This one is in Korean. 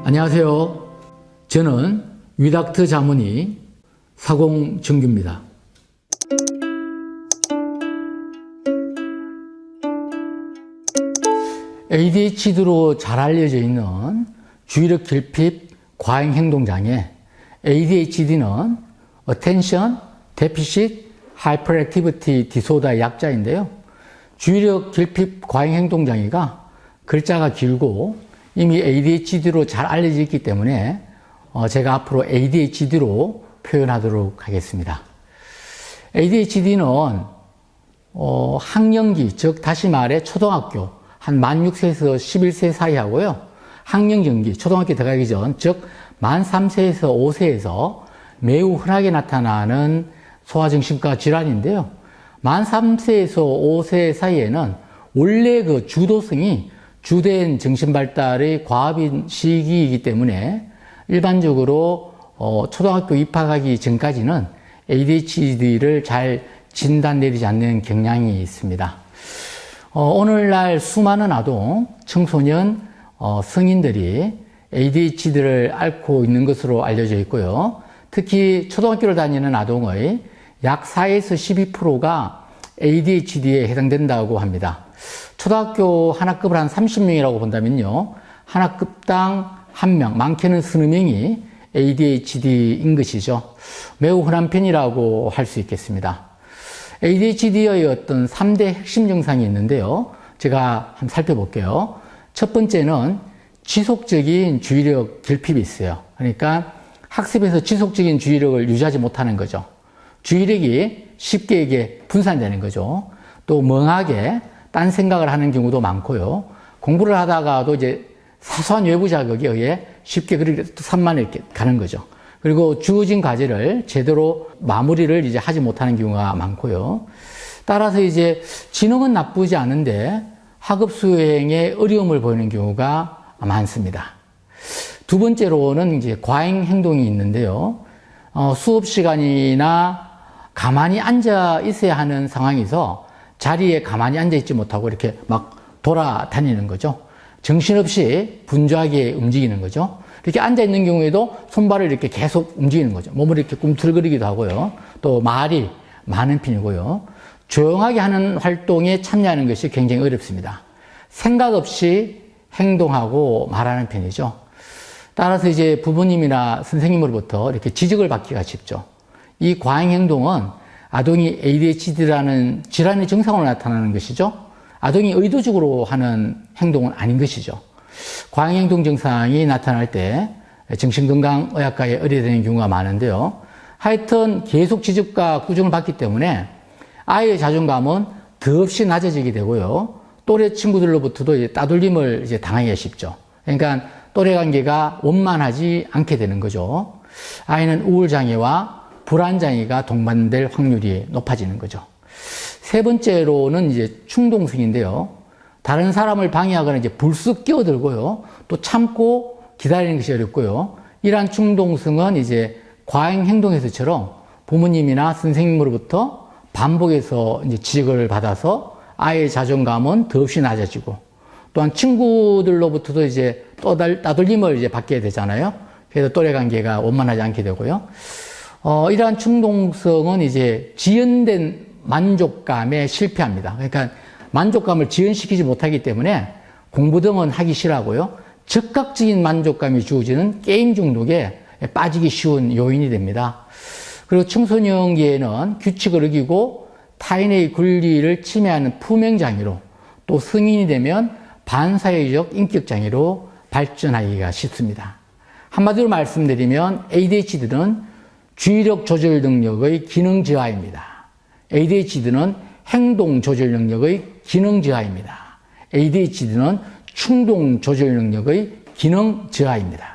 안녕하세요. 저는 위닥트 자문의 사공정규입니다. ADHD로 잘 알려져 있는 주의력 결핍 과잉 행동장애 ADHD는 Attention Deficit Hyperactivity Disorder의 약자인데요. 주의력 결핍 과잉 행동장애가 글자가 길고 이미 ADHD로 잘 알려져 있기 때문에 제가 앞으로 ADHD로 표현하도록 하겠습니다. ADHD는 학령기, 즉 다시 말해 초등학교 한 만 6세에서 11세 사이 하고요. 학령전기, 초등학교 들어가기 전, 즉 만 3세에서 5세에서 매우 흔하게 나타나는 소아정신과 질환인데요. 만 3세에서 5세 사이에는 원래 그 주도성이 주된 정신발달의 과합인 시기이기 때문에 일반적으로 초등학교 입학하기 전까지는 ADHD를 잘 진단 내리지 않는 경향이 있습니다. 오늘날 수많은 아동, 청소년, 성인들이 ADHD를 앓고 있는 것으로 알려져 있고요. 특히 초등학교를 다니는 아동의 약 4에서 12%가 ADHD에 해당된다고 합니다. 초등학교 한 학급을 한 30명이라고 본다면요. 한 학급당 1명, 많게는 서너 명이 ADHD인 것이죠. 매우 흔한 편이라고 할 수 있겠습니다. ADHD의 어떤 3대 핵심 증상이 있는데요. 제가 한번 살펴볼게요. 첫 번째는 지속적인 주의력 결핍이 있어요. 그러니까 학습에서 지속적인 주의력을 유지하지 못하는 거죠. 주의력이 쉽게 이게 분산되는 거죠. 또 멍하게 딴 생각을 하는 경우도 많고요. 공부를 하다가도 이제 사소한 외부 자극에 의해 쉽게 그렇게 산만 이렇게 가는 거죠. 그리고 주어진 과제를 제대로 마무리를 이제 하지 못하는 경우가 많고요. 따라서 이제 지능은 나쁘지 않은데 학업 수행에 어려움을 보이는 경우가 많습니다. 두 번째로는 이제 과잉 행동이 있는데요. 수업 시간이나 가만히 앉아 있어야 하는 상황에서 자리에 가만히 앉아 있지 못하고 이렇게 막 돌아다니는 거죠. 정신없이 분주하게 움직이는 거죠. 이렇게 앉아 있는 경우에도 손발을 이렇게 계속 움직이는 거죠. 몸을 이렇게 꿈틀거리기도 하고요. 또 말이 많은 편이고요. 조용하게 하는 활동에 참여하는 것이 굉장히 어렵습니다. 생각 없이 행동하고 말하는 편이죠. 따라서 이제 부모님이나 선생님으로부터 이렇게 지적을 받기가 쉽죠. 이 과잉 행동은 아동이 ADHD라는 질환의 증상으로 나타나는 것이죠. 아동이 의도적으로 하는 행동은 아닌 것이죠. 과잉행동 증상이 나타날 때 정신건강의학과에 의뢰되는 경우가 많은데요. 하여튼 계속 지적과 꾸중을 받기 때문에 아이의 자존감은 더없이 낮아지게 되고요. 또래 친구들로부터도 이제 따돌림을 이제 당하기가 쉽죠. 그러니까 또래 관계가 원만하지 않게 되는 거죠. 아이는 우울장애와 불안장애가 동반될 확률이 높아지는 거죠. 세 번째로는 이제 충동성인데요. 다른 사람을 방해하거나 이제 불쑥 끼어들고요. 또 참고 기다리는 것이 어렵고요. 이러한 충동성은 이제 과잉 행동에서처럼 부모님이나 선생님으로부터 반복해서 이제 지적을 받아서 아이의 자존감은 더없이 낮아지고 또한 친구들로부터도 이제 따돌림을 이제 받게 되잖아요. 그래서 또래 관계가 원만하지 않게 되고요. 이러한 충동성은 이제 지연된 만족감에 실패합니다. 그러니까 만족감을 지연시키지 못하기 때문에 공부 등은 하기 싫어하고요. 즉각적인 만족감이 주어지는 게임 중독에 빠지기 쉬운 요인이 됩니다. 그리고 청소년기에는 규칙을 어기고 타인의 권리를 침해하는 품행장애로 또 성인이 되면 반사회적 인격장애로 발전하기가 쉽습니다. 한마디로 말씀드리면 ADHD는 주의력 조절 능력의 기능 저하입니다. ADHD는 행동 조절 능력의 기능 저하입니다. ADHD는 충동 조절 능력의 기능 저하입니다.